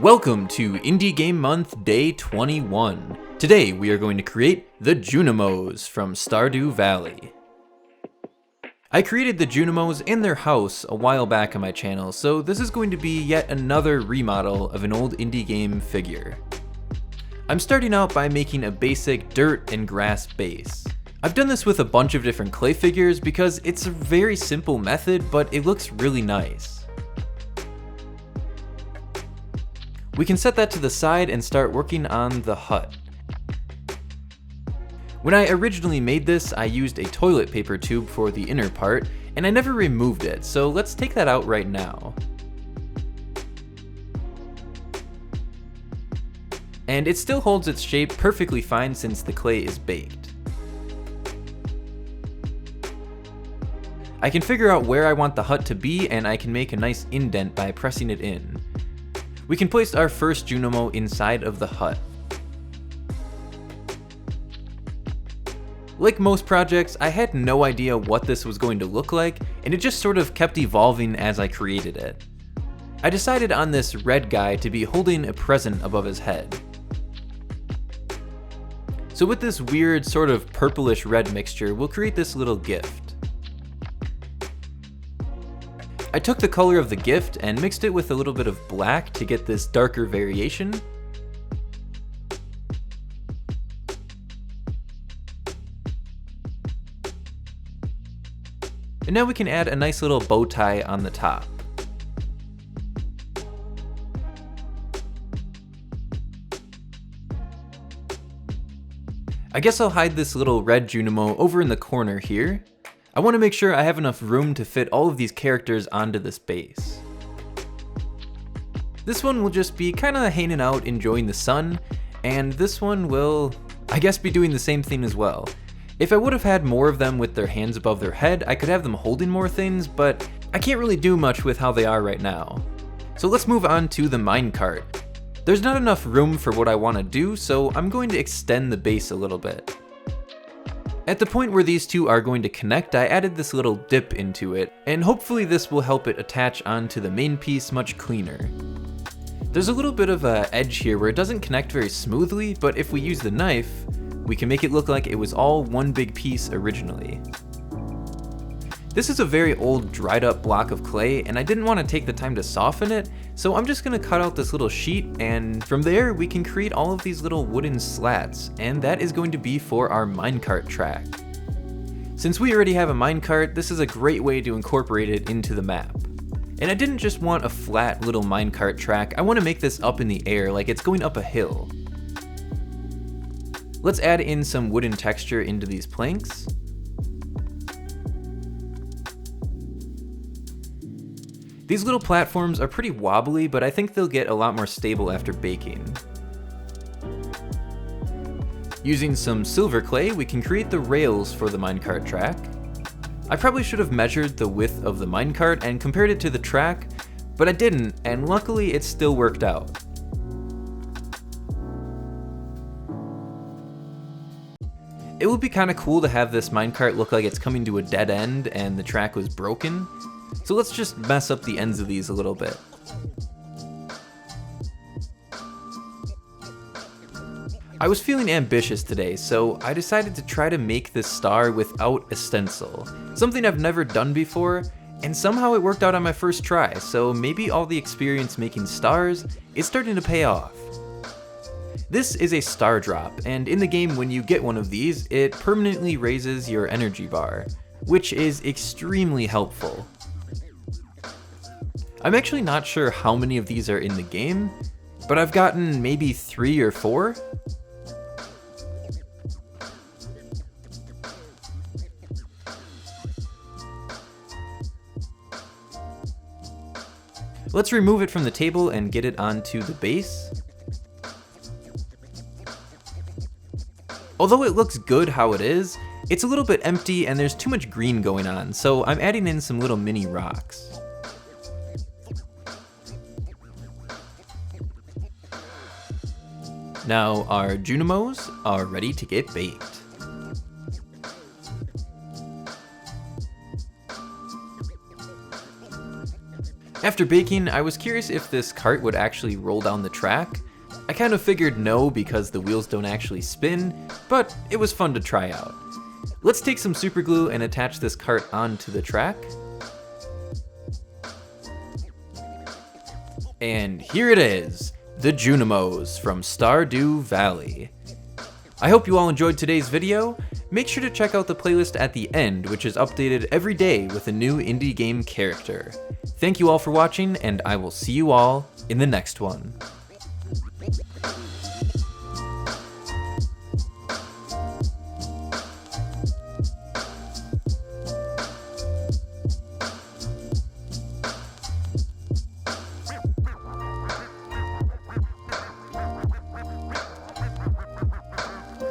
Welcome to Indie Game Month Day 21. Today we are going to create the Junimos from Stardew Valley. I created the Junimos in their house a while back on my channel, so this is going to be yet another remodel of an old indie game figure. I'm starting out by making a basic dirt and grass base. I've done this with a bunch of different clay figures because it's a very simple method, but it looks really nice. We can set that to the side and start working on the hut. When I originally made this, I used a toilet paper tube for the inner part, and I never removed it, so let's take that out right now. And it still holds its shape perfectly fine since the clay is baked. I can figure out where I want the hut to be, and I can make a nice indent by pressing it in. We can place our first Junimo inside of the hut. Like most projects, I had no idea what this was going to look like, and it just sort of kept evolving as I created it. I decided on this red guy to be holding a present above his head. So with this weird sort of purplish red mixture, we'll create this little gift. I took the color of the gift and mixed it with a little bit of black to get this darker variation. And now we can add a nice little bow tie on the top. I guess I'll hide this little red Junimo over in the corner here. I want to make sure I have enough room to fit all of these characters onto this base. This one will just be kind of hanging out enjoying the sun, and this one will, I guess, be doing the same thing as well. If I would have had more of them with their hands above their head, I could have them holding more things, but I can't really do much with how they are right now. So let's move on to the minecart. There's not enough room for what I want to do, so I'm going to extend the base a little bit. At the point where these two are going to connect, I added this little dip into it, and hopefully this will help it attach onto the main piece much cleaner. There's a little bit of an edge here where it doesn't connect very smoothly, but if we use the knife, we can make it look like it was all one big piece originally. This is a very old dried up block of clay, and I didn't want to take the time to soften it, so I'm just going to cut out this little sheet, and from there we can create all of these little wooden slats, and that is going to be for our minecart track. Since we already have a minecart, this is a great way to incorporate it into the map. And I didn't just want a flat little minecart track, I want to make this up in the air like it's going up a hill. Let's add in some wooden texture into these planks. These little platforms are pretty wobbly, but I think they'll get a lot more stable after baking. Using some silver clay, we can create the rails for the minecart track. I probably should have measured the width of the minecart and compared it to the track, but I didn't, and luckily it still worked out. It would be kind of cool to have this minecart look like it's coming to a dead end and the track was broken. So let's just mess up the ends of these a little bit. I was feeling ambitious today, so I decided to try to make this star without a stencil. Something I've never done before, and somehow it worked out on my first try, so maybe all the experience making stars is starting to pay off. This is a star drop, and in the game when you get one of these, it permanently raises your energy bar, which is extremely helpful. I'm actually not sure how many of these are in the game, but I've gotten maybe 3 or 4. Let's remove it from the table and get it onto the base. Although it looks good how it is, it's a little bit empty and there's too much green going on, so I'm adding in some little mini rocks. Now our Junimos are ready to get baked. After baking, I was curious if this cart would actually roll down the track. I kind of figured no because the wheels don't actually spin, but it was fun to try out. Let's take some super glue and attach this cart onto the track. And here it is, the Junimos from Stardew Valley. I hope you all enjoyed today's video. Make sure to check out the playlist at the end, which is updated every day with a new indie game character. Thank you all for watching, and I will see you all in the next one.